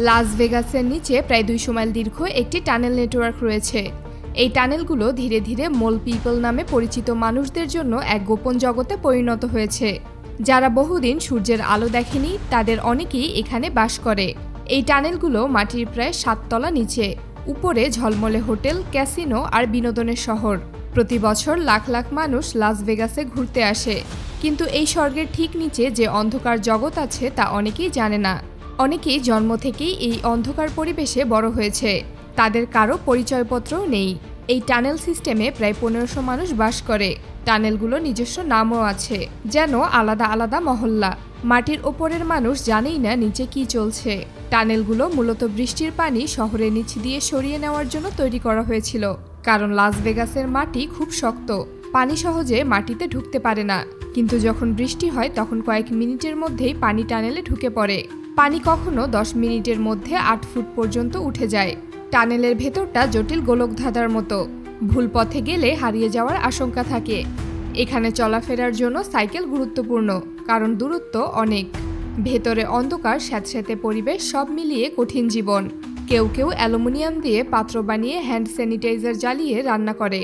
লাস ভেগাসের নিচে প্রায় 200 মাইল দীর্ঘ একটি টানেল নেটওয়ার্ক রয়েছে। এই টানেলগুলো ধীরে ধীরে মোল পিপল নামে পরিচিত মানুষদের জন্য এক গোপন জগতে পরিণত হয়েছে। যারা বহুদিন সূর্যের আলো দেখেনি তাদের অনেকেই এখানে বাস করে। এই টানেলগুলো মাটির প্রায় 7 তলা নিচে, উপরে ঝলমলে হোটেল, ক্যাসিনো আর বিনোদনের শহর। প্রতি বছর লাখ লাখ মানুষ লাস ভেগাসে ঘুরতে আসে, কিন্তু এই স্বর্গের ঠিক নিচে যে অন্ধকার জগৎ আছে তা অনেকেই জানে না। অনেকেই জন্ম থেকেই এই অন্ধকার পরিবেশে বড় হয়েছে, তাদের কারো পরিচয়পত্রও নেই। এই টানেল সিস্টেমে প্রায় 1500 মানুষ বাস করে। টানেলগুলো নিজস্ব নামও আছে, যেন আলাদা আলাদা মহল্লা। মাটির ওপরের মানুষ জানেই না নিচে কি চলছে। টানেলগুলো মূলত বৃষ্টির পানি শহরের নিচ দিয়ে সরিয়ে নেওয়ার জন্য তৈরি করা হয়েছিল, কারণ লাস ভেগাসের মাটি খুব শক্ত, পানি সহজে মাটিতে ঢুকতে পারে না। কিন্তু যখন বৃষ্টি হয় তখন কয়েক মিনিটের মধ্যেই পানি টানেলে ঢুকে পড়ে। পানি কখনো 10 মিনিটের মধ্যে 8 ফুট পর্যন্ত উঠে যায়। টানেলের ভেতরটা জটিল গোলকধাঁধার মতো, ভুল পথে গেলে হারিয়ে যাওয়ার আশঙ্কা থাকে। এখানে চলাফেরার জন্য সাইকেল গুরুত্বপূর্ণ, কারণ দূরত্ব অনেক। ভেতরে অন্ধকার, স্যাঁতস্যাঁতে পরিবেশ, সব মিলিয়ে কঠিন জীবন। কেউ কেউ অ্যালুমিনিয়াম দিয়ে পাত্র বানিয়ে হ্যান্ড স্যানিটাইজার জ্বালিয়ে রান্না করে।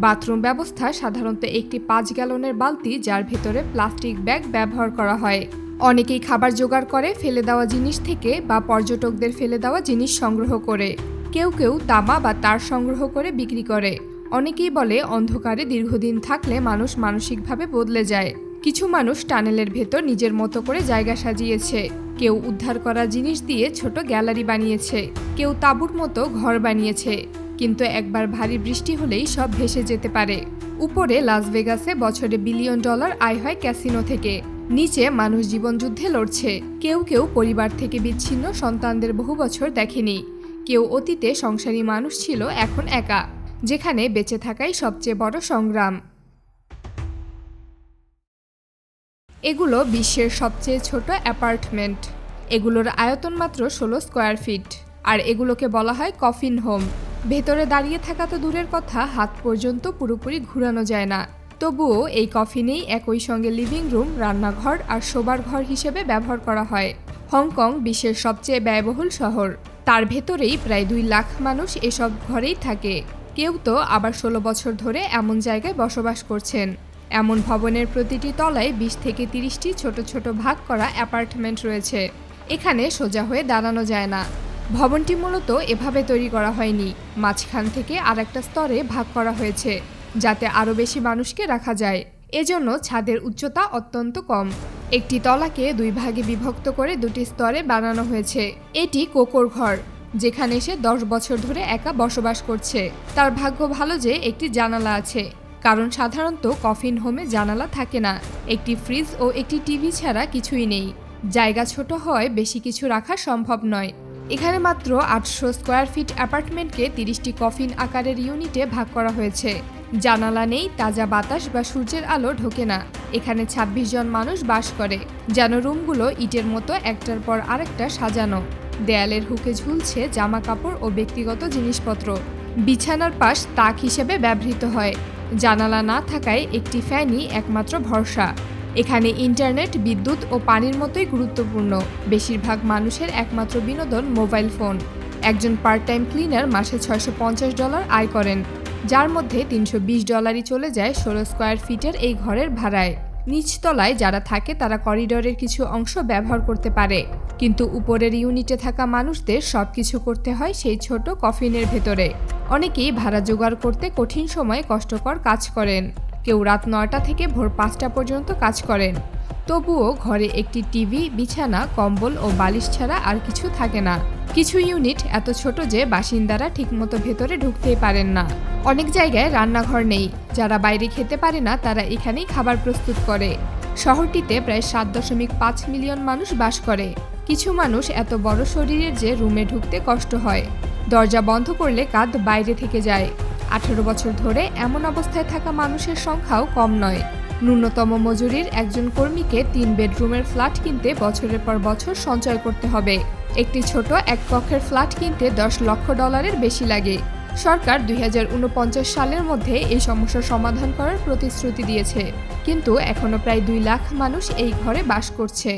বাথরুম ব্যবস্থা সাধারণত একটি 5 গ্যালনের বালতি, যার ভেতরে প্লাস্টিক ব্যাগ ব্যবহার করা হয়। অনেকেই খাবার জোগাড় করে ফেলে দেওয়া জিনিস থেকে বা পর্যটকদের ফেলে দেওয়া জিনিস সংগ্রহ করে। কেউ কেউ তামা বা তার সংগ্রহ করে বিক্রি করে। অনেকেই বলে অন্ধকারে দীর্ঘদিন থাকলে মানুষ মানসিকভাবে বদলে যায়। কিছু মানুষ টানেলের ভেতর নিজের মতো করে জায়গা সাজিয়েছে। কেউ উদ্ধার করা জিনিস দিয়ে ছোট গ্যালারি বানিয়েছে, কেউ তাঁবুর মতো ঘর বানিয়েছে। কিন্তু একবার ভারী বৃষ্টি হলেই সব ভেসে যেতে পারে। উপরে লাস ভেগাসে বছরে $বিলিয়ন আয় হয় ক্যাসিনো থেকে। নিচে মানুষ জীবনযুদ্ধে লড়ছে। কেউ কেউ পরিবার থেকে বিচ্ছিন্ন সন্তানদের বহু বছর দেখেনি। কেউ অতীতে সংসারী মানুষ ছিল, এখন একা, যেখানে বেঁচে থাকাই সবচেয়ে বড় সংগ্রাম। এগুলো বিশ্বের সবচেয়ে ছোট অ্যাপার্টমেন্ট। এগুলোর আয়তন মাত্র 16 স্কোয়ার ফিট, আর এগুলোকে বলা হয় কফিন হোম। ভেতরে দাঁড়িয়ে থাকা তো দূরের কথা, হাত পর্যন্ত পুরোপুরি ঘুরানো যায় না। তবুও এই কফিনেই একই সঙ্গে লিভিং রুম, রান্নাঘর আর শোবার ঘর হিসেবে ব্যবহার করা হয়। হংকং বিশ্বের সবচেয়ে ব্যয়বহুল শহর, তার ভেতরেই প্রায় 2 লাখ মানুষ এসব ঘরেই থাকে। কেউ তো আবার 16 বছর ধরে এমন জায়গায় বসবাস করছেন। এমন ভবনের প্রতিটি তলায় 20 থেকে 30টি ছোট ছোট ভাগ করা অ্যাপার্টমেন্ট রয়েছে। এখানে সোজা হয়ে দাঁড়ানো যায় না। ভবনটি মূলত এভাবে তৈরি করা হয়নি, মাঝখান থেকে আরেকটা স্তরে ভাগ করা হয়েছে, যাতে আরও বেশি মানুষকে রাখা যায়। এজন্য ছাদের উচ্চতা অত্যন্ত কম। একটি তলাকে 2 ভাগে বিভক্ত করে 2টি স্তরে বানানো হয়েছে। এটি কোকোর ঘর, যেখানে সে 10 বছর ধরে একা বসবাস করছে। তার ভাগ্য ভালো যে একটি জানালা আছে, কারণ সাধারণত কফিন হোমে জানালা থাকে না। একটি ফ্রিজ ও একটি টিভি ছাড়া কিছুই নেই। জায়গা ছোট হয়, বেশি কিছু রাখা সম্ভব নয়। এখানে মাত্র 800 স্কোয়ার ফিট অ্যাপার্টমেন্টকে 30টি কফিন আকারের ইউনিটে ভাগ করা হয়েছে। জানালা নেই, তাজা বাতাস বা সূর্যের আলো ঢোকে না। এখানে 26 জন মানুষ বাস করে, যেন রুমগুলো ইটের মতো একটার পর আরেকটা সাজানো। দেয়ালের হুকে ঝুলছে জামা কাপড় ও ব্যক্তিগত জিনিসপত্র। বিছানার পাশ তাক হিসেবে ব্যবহৃত হয়। জানালা না থাকায় একটি ফ্যানই একমাত্র ভরসা। এখানে ইন্টারনেট, বিদ্যুৎ ও পানির মতোই গুরুত্বপূর্ণ। বেশিরভাগ মানুষের একমাত্র বিনোদন মোবাইল ফোন। একজন পার্ট টাইম ক্লিনার মাসে $650 আয় করেন, যার মধ্যে $320 চলে যায় 16 স্কোয়ার ফিটের এই ঘরের ভাড়ায়। নিচতলায় যারা থাকে তারা করিডোরের কিছু অংশ ব্যবহার করতে পারে, কিন্তু উপরের ইউনিটে থাকা মানুষদের সবকিছু করতে হয় সেই ছোট কফিনের ভেতরে। অনেকেই ভাড়া জোগাড় করতে কঠিন সময়ে কষ্টকর কাজ করেন। কেউ রাত 9টা থেকে ভোর 5টা পর্যন্ত কাজ করেন। তবুও ঘরে একটি টিভি, বিছানা, কম্বল ও বালিশ ছাড়া আর কিছু থাকে না। কিছু ইউনিট এত ছোট যে বাসিন্দারা ঠিকমতো ভেতরে ঢুকতেই পারেন না। অনেক জায়গায় রান্নাঘর নেই। যারা বাইরে খেতে পারে না তারা এখানেই খাবার প্রস্তুত করে। শহরটিতে প্রায় 7.5 মিলিয়ন মানুষ বাস করে। কিছু মানুষ এত বড় শরীরের যে রুমে ঢুকতে কষ্ট হয়। দরজা বন্ধ করলে কাঁধ বাইরে থেকে যায়। 18 বছর ধরে এমন অবস্থায় থাকা মানুষের সংখ্যাও কম নয়। ন্যূনতম মজুরির একজন কর্মীকে 3 বেডরুমের ফ্ল্যাট কিনতে বছরের পর বছর সঞ্চয় করতে হবে। একটি ছোট এক কক্ষের ফ্ল্যাট কিনতে $10 লক্ষ বেশি লাগে। সরকার 2049 সালের মধ্যে এই সমস্যার সমাধান করার প্রতিশ্রুতি দিয়েছে, কিন্তু এখনো প্রায় 2 লাখ মানুষ এই ঘরে বাস করছে।